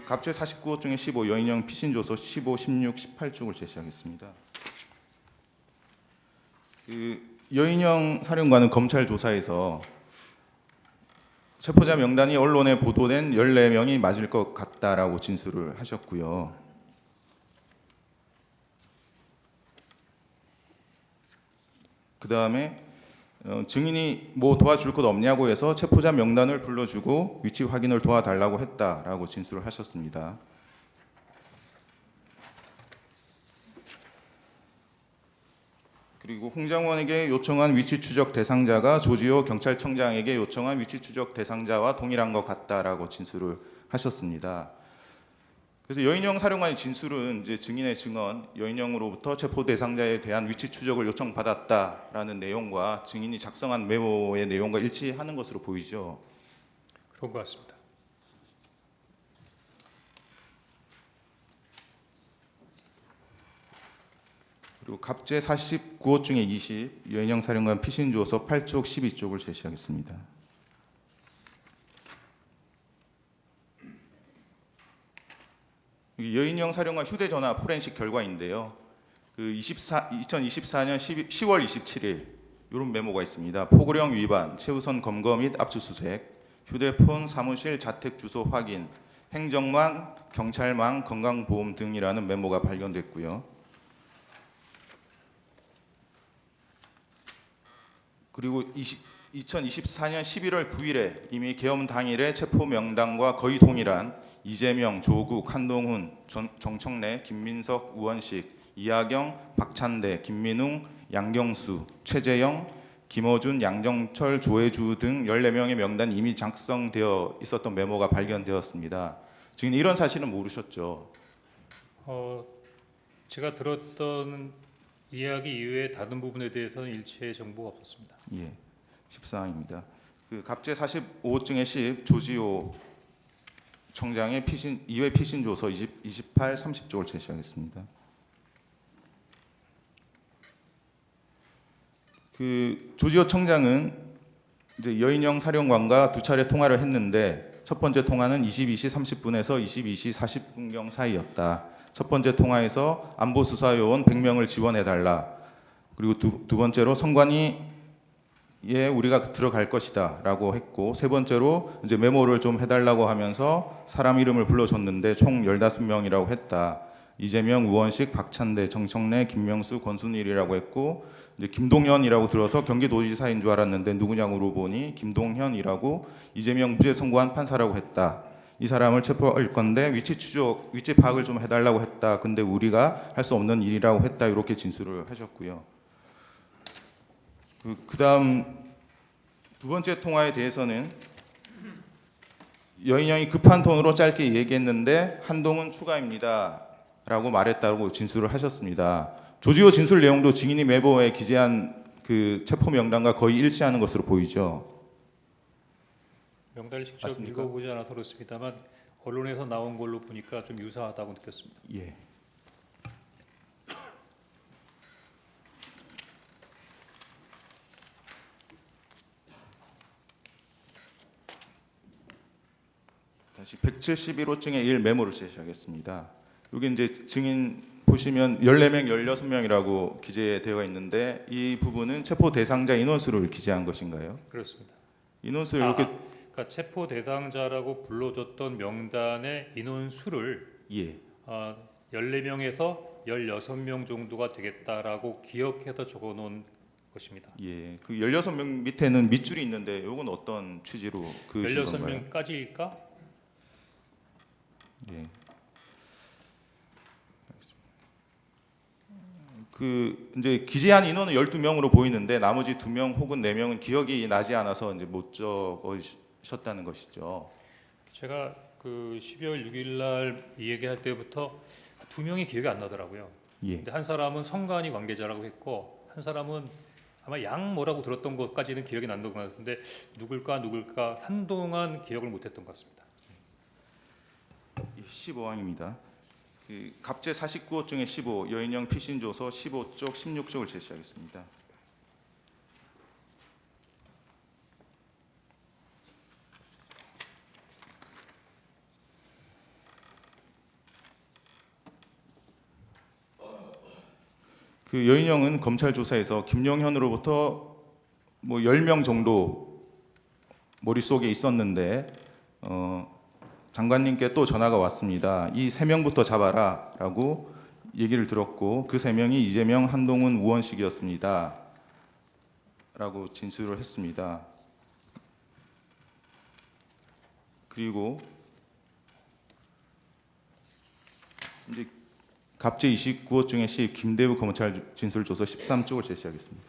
갑질 49호 중에 15 여인형 피신조서 15, 16, 18쪽을 제시하겠습니다. 여인형 사령관은 검찰 조사에서 체포자 명단이 언론에 보도된 14명이 맞을 것 같다라고 진술을 하셨고요. 그 다음에 증인이 뭐 도와줄 것 없냐고 해서 체포자 명단을 불러주고 위치 확인을 도와달라고 했다라고 진술을 하셨습니다. 그리고 홍장원에게 요청한 위치 추적 대상자가 조지호 경찰청장에게 요청한 위치 추적 대상자와 동일한 것 같다라고 진술을 하셨습니다. 그래서 여인형 사령관의 진술은 이제 증인의 증언, 여인형으로부터 체포 대상자에 대한 위치 추적을 요청받았다라는 내용과 증인이 작성한 메모의 내용과 일치하는 것으로 보이죠. 그런 것 같습니다. 그리고 갑제 49호 중에 20 여인형 사령관 피신조서 8쪽 12쪽을 제시하겠습니다. 여인형 사령관 휴대전화 포렌식 결과인데요. 2024년 10월 27일 이런 메모가 있습니다. 포고령 위반, 최우선 검거 및 압수수색, 휴대폰 사무실 자택 주소 확인, 행정망, 경찰망, 건강보험 등이라는 메모가 발견됐고요. 그리고 2024년 11월 9일에 이미 계엄 당일에 체포 명단과 거의 동일한 이재명, 조국, 한동훈, 정청래, 김민석, 우원식, 이하경, 박찬대, 김민웅, 양경수, 최재형, 김어준, 양정철, 조혜주 등 14명의 명단이 이미 작성되어 있었던 메모가 발견되었습니다. 지금 이런 사실은 모르셨죠? 제가 들었던 이야기 이외에 다른 부분에 대해서는 일체의 정보가 없었습니다. 예, 14항입니다. 갑제 45호증의 10 조지호 청장의 2회 피신조서 28, 30쪽을 제시하겠습니다. 조지호 청장은 이제 여인형 사령관과 두 차례 통화를 했는데 첫 번째 통화는 22시 30분에서 22시 40분경 사이였다. 첫 번째 통화에서 안보 수사요원 100명을 지원해달라. 그리고 두 번째로 선관위 예, 우리가 들어갈 것이다라고 했고, 세 번째로 이제 메모를 좀 해달라고 하면서 사람 이름을 불러줬는데 총 15명이라고 했다. 이재명, 우원식, 박찬대, 정청래, 김명수, 권순일이라고 했고, 이제 김동현이라고 들어서 경기도지사인 줄 알았는데 누구냐고 물어보니 김동현이라고 이재명 무죄 선고한 판사라고 했다. 이 사람을 체포할 건데 위치 추적, 위치 파악을 좀 해달라고 했다. 근데 우리가 할 수 없는 일이라고 했다. 이렇게 진술을 하셨고요. 그다음 두 번째 통화에 대해서는 여인형이 급한 톤으로 짧게 얘기했는데 한동훈 추가입니다 라고 말했다고 진술을 하셨습니다. 조지호 진술 내용도 증인이 메모에 기재한 체포 명단과 거의 일치하는 것으로 보이죠. 명단을 직접 맞습니까? 읽어보지 않아서 그렇습니다만 언론에서 나온 걸로 보니까 좀 유사하다고 느꼈습니다. 예. 다시 171호증의 1 메모를 제시하겠습니다. 여기 이제 증인 보시면 14명, 16명이라고 기재되어 있는데 이 부분은 체포 대상자 인원수를 기재한 것인가요? 그렇습니다. 인원수를 이렇게 그러니까 체포 대상자라고 불러줬던 명단의 인원수를 예. 14명에서 16명 정도가 되겠다라고 기억해서 적어놓은 것입니다. 예. 16명 밑에는 밑줄이 있는데 이건 어떤 취지로 그으신 건가요? 16명까지일까? 예. 이제 기재한 인원은 12명으로 보이는데 나머지 2명 혹은 4명은 기억이 나지 않아서 이제 못 적으셨다는 것이죠. 제가 12월 6일 날 이 얘기할 때부터 2명이 기억이 안 나더라고요. 예. 근데 한 사람은 선관위 관계자라고 했고 한 사람은 아마 양 뭐라고 들었던 것까지는 기억이 난다고 같은데 누굴까 한동안 기억을 못했던 것 같습니다. 15항입니다. 갑제 49호 중에 15 여인형 피신조서 15쪽 16쪽을 제시하겠습니다. 그 여인영은 검찰 조사에서 김용현으로부터 뭐 10명 정도 머릿속에 있었는데 장관님께 또 전화가 왔습니다. 이 3명부터 잡아라라고 얘기를 들었고 그 3명이 이재명, 한동훈, 우원식이었습니다. 라고 진술을 했습니다. 그리고 이제 갑제 29호 중에 시 김대우 검찰 진술조서 13쪽을 제시하겠습니다.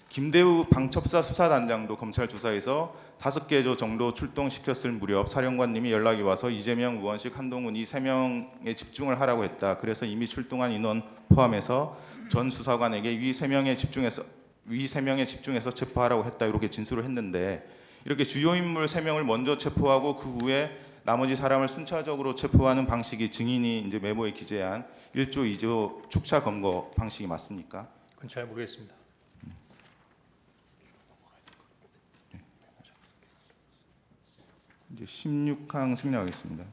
김대우 방첩사 수사단장도 검찰 조사에서 5개 조 정도 출동시켰을 무렵 사령관님이 연락이 와서 이재명, 우원식, 한동훈 이 3명에 집중을 하라고 했다. 그래서 이미 출동한 인원 포함해서 전 수사관에게 위 3명에 집중해서 체포하라고 했다. 이렇게 진술을 했는데 이렇게 주요 인물 3명을 먼저 체포하고 그 후에 나머지 사람을 순차적으로 체포하는 방식이 증인이 이제 메모에 기재한 1조 2조 축차 검거 방식이 맞습니까? 그건 잘 모르겠습니다. 이제 16항 생략하겠습니다.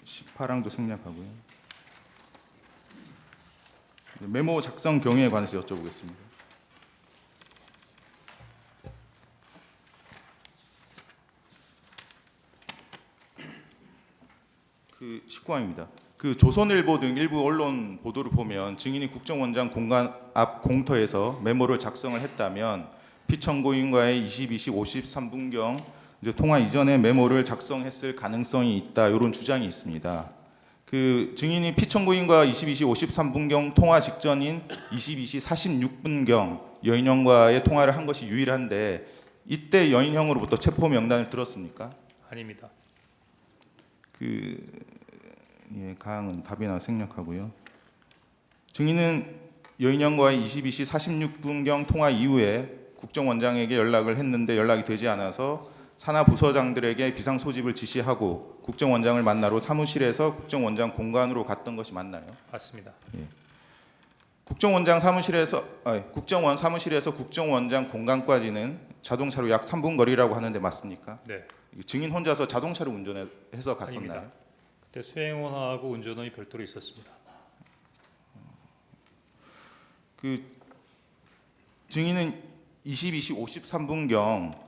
18항도 생략하고요. 메모 작성 경위에 관해서 여쭤보겠습니다. 그 19항입니다. 그 조선일보 등 일부 언론 보도를 보면 증인이 국정원장 공간 앞 공터에서 메모를 작성을 했다면 피청구인과의 22시 53분경 통화 이전에 메모를 작성했을 가능성이 있다. 이런 주장이 있습니다. 그 증인이 피청구인과 22시 53분경 통화 직전인 22시 46분경 여인형과의 통화를 한 것이 유일한데 이때 여인형으로부터 체포 명단을 들었습니까? 아닙니다. 가항은 답이나 생략하고요. 증인은 여인형과의 22시 46분경 통화 이후에 국정원장에게 연락을 했는데 연락이 되지 않아서 산하 부서장들에게 비상 소집을 지시하고 국정원장을 만나러 사무실에서 국정원장 공간으로 갔던 것이 맞나요? 맞습니다. 국정원 사무실에서 국정원장 공간까지는 자동차로 약 3분 거리라고 하는데 맞습니까? 네. 증인 혼자서 자동차를 운전해서 갔었나요? 아닙니다. 그때 수행원하고 운전원이 별도로 있었습니다. 그 증인은 22시 53분경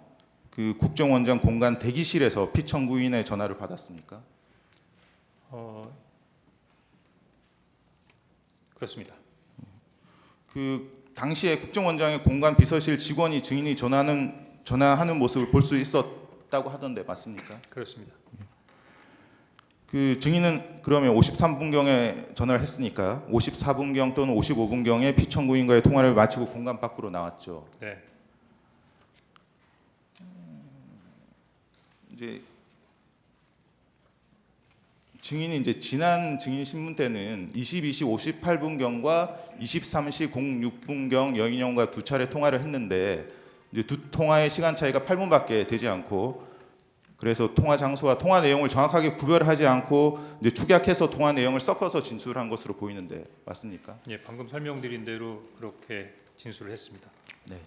그 국정원장 공간 대기실에서 피청구인의 전화를 받았습니까? 그렇습니다. 그 당시에 국정원장의 공간 비서실 직원이 증인이 전화하는 모습을 볼 수 있었다고 하던데 맞습니까? 그렇습니다. 그 증인은 그러면 53분경에 전화를 했으니까 54분경 또는 55분경에 피청구인과의 통화를 마치고 공간 밖으로 나왔죠. 네. 이제 증인이 이제 지난 증인 신문 때는 22시 58분경과 23시 06분경 여인형과 2차례 통화를 했는데 이제 두 통화의 시간 차이가 8분밖에 되지 않고 그래서 통화 장소와 통화 내용을 정확하게 구별하지 않고 이제 축약해서 통화 내용을 섞어서 진술한 것으로 보이는데 맞습니까? 예, 방금 설명드린 대로 그렇게 진술을 했습니다. 네.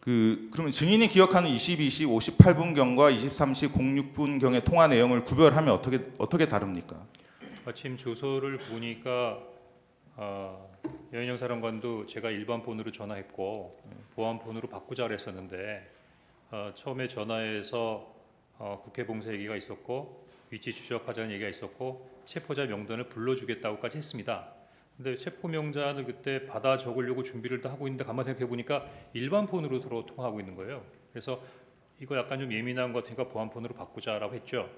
그러면 증인이 기억하는 22시 58분경과 23시 06분경의 통화 내용을 구별하면 어떻게 다릅니까? 마침 조서를 보니까 여인영 사령관도 제가 일반 폰으로 전화했고 보안 폰으로 바꾸자 그랬었는데 처음에 전화해서 국회 봉쇄 얘기가 있었고 위치 추적하자는 얘기가 있었고 체포자 명단을 불러주겠다고까지 했습니다. 근데 체포 명단을 그때 받아 적으려고 준비를 다 하고 있는데 가만 생각해 보니까 일반 폰으로 서로 통화하고 있는 거예요. 그래서 이거 약간 좀 예민한 것 같으니까 보안 폰으로 바꾸자라고 했죠.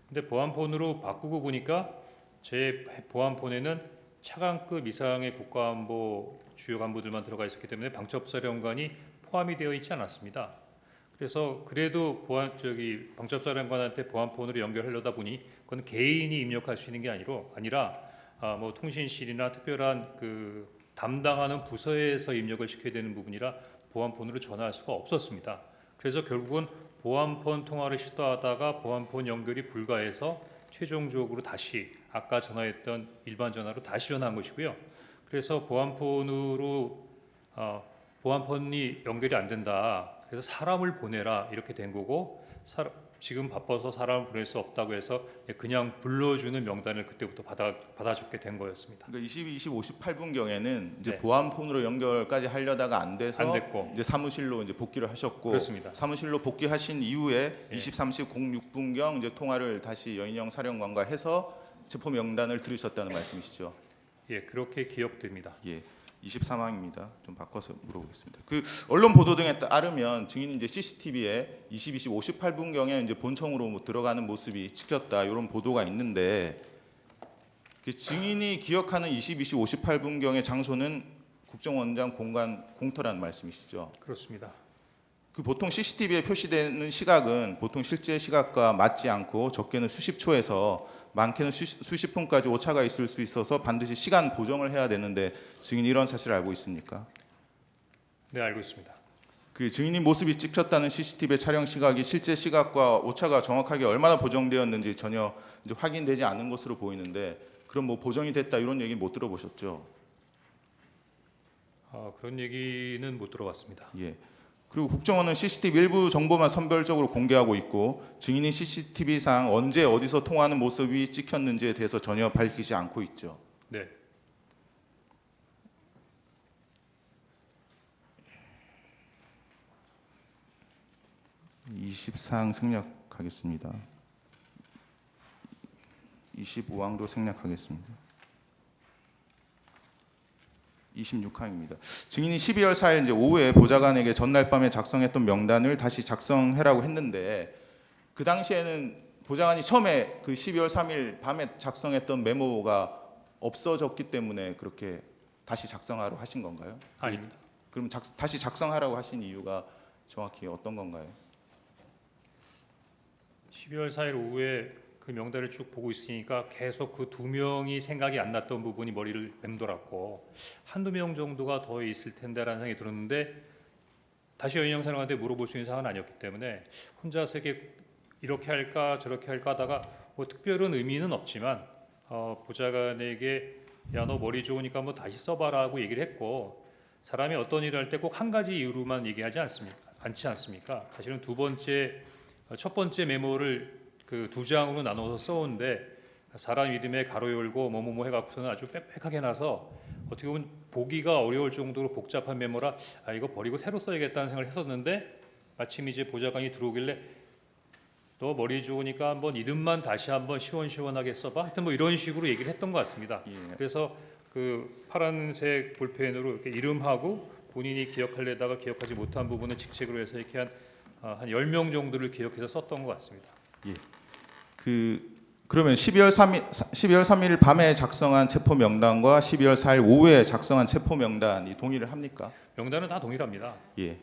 근데 보안 폰으로 바꾸고 보니까 제 보안 폰에는 차관급 이상의 국가안보 주요 간부들만 들어가 있었기 때문에 방첩사령관이 포함이 되어 있지 않았습니다. 그래서 그래도 방첩사령관한테 보안폰으로 연결하려다 보니 그건 개인이 입력할 수 있는 게 아니라 뭐 통신실이나 특별한 그 담당하는 부서에서 입력을 시켜야 되는 부분이라 보안폰으로 전화할 수가 없었습니다. 그래서 결국은 보안폰 통화를 시도하다가 보안폰 연결이 불가해서 최종적으로 다시 아까 전화했던 일반 전화로 다시 전화한 것이고요. 그래서 보안폰이 연결이 안 된다. 그래서 사람을 보내라 이렇게 된 거고 지금 바빠서 사람을 보낼 수 없다고 해서 그냥 불러주는 명단을 그때부터 받아줬게 된 거였습니다. 그러니까 22시 58분경에는 이제 네. 보안폰으로 연결까지 하려다가 안 돼서 안 됐고. 이제 사무실로 이제 복귀를 하셨고 그렇습니다. 사무실로 복귀하신 이후에 예. 23시 06분경 이제 통화를 다시 여인영 사령관과 해서 체포 명단을 들으셨다는 말씀이시죠? 예, 그렇게 기억됩니다. 예. 24망입니다. 좀 바꿔서 물어보겠습니다. 그 언론 보도 등에 따르면 증인이 이제 CCTV에 22시 58분경에 이제 본청으로 뭐 들어가는 모습이 찍혔다 이런 보도가 있는데 그 증인이 기억하는 22시 58분경의 장소는 국정원장 공간 공터라는 말씀이시죠? 그렇습니다. 그 보통 CCTV에 표시되는 시각은 보통 실제 시각과 맞지 않고 적게는 수십 초에서 많게는 수십 분까지 오차가 있을 수 있어서 반드시 시간 보정을 해야 되는데 증인이 이런 사실을 알고 있습니까? 네, 알고 있습니다. 그 증인이 모습이 찍혔다는 CCTV 촬영 시각이 실제 시각과 오차가 정확하게 얼마나 보정되었는지 전혀 이제 확인되지 않은 것으로 보이는데 그럼 뭐 보정이 됐다 이런 얘기 못 들어보셨죠? 그런 얘기는 못 들어봤습니다. 예. 그리고 국정원은 CCTV 일부 정보만 선별적으로 공개하고 있고 증인이 CCTV상 언제 어디서 통화하는 모습이 찍혔는지에 대해서 전혀 밝히지 않고 있죠. 네, 이 20사항 생략하겠습니다. 25항도 생략하겠습니다. 26항입니다. 증인이 12월 4일 이제 오후에 보좌관에게 전날 밤에 작성했던 명단을 다시 작성해라고 했는데 그 당시에는 보좌관이 처음에 그 12월 3일 밤에 작성했던 메모가 없어졌기 때문에 그렇게 다시 작성하라고 하신 건가요? 아닙니다. 그럼 다시 작성하라고 하신 이유가 정확히 어떤 건가요? 12월 4일 오후에 그 명단을 쭉 보고 있으니까 계속 그 두 명이 생각이 안 났던 부분이 머리를 맴돌았고 한두 명 정도가 더 있을 텐데라는 생각이 들었는데 다시 여인영 사령한테 물어볼 수 있는 상황은 아니었기 때문에 혼자서 이렇게 할까 저렇게 할까 하다가 뭐 특별한 의미는 없지만 보좌관에게 야 너 머리 좋으니까 한번 다시 써봐라고 얘기를 했고 사람이 어떤 일을 할 때 꼭 한 가지 이유로만 얘기하지 않지 않습니까? 사실은 첫 번째 메모를 그 두 장으로 나눠서 써오는데 사람 이름에 가로 열고 뭐뭐뭐 해갖고서는 아주 빽빽하게 나서 어떻게 보면 보기가 어려울 정도로 복잡한 메모라 이거 버리고 새로 써야겠다는 생각을 했었는데 마침 이제 보좌관이 들어오길래 너 머리 좋으니까 한번 이름만 다시 한번 시원시원하게 써봐. 하여튼 뭐 이런 식으로 얘기를 했던 것 같습니다. 예. 그래서 그 파란색 볼펜으로 이렇게 이름하고 본인이 기억하려다가 기억하지 못한 부분을 직책으로 해서 이렇게 한 10명 정도를 기억해서 썼던 것 같습니다. 예. 그러면 12월 3일 밤에 작성한 체포 명단과 12월 4일 오후에 작성한 체포 명단이 동일을 합니까? 명단은 다 동일합니다. 예.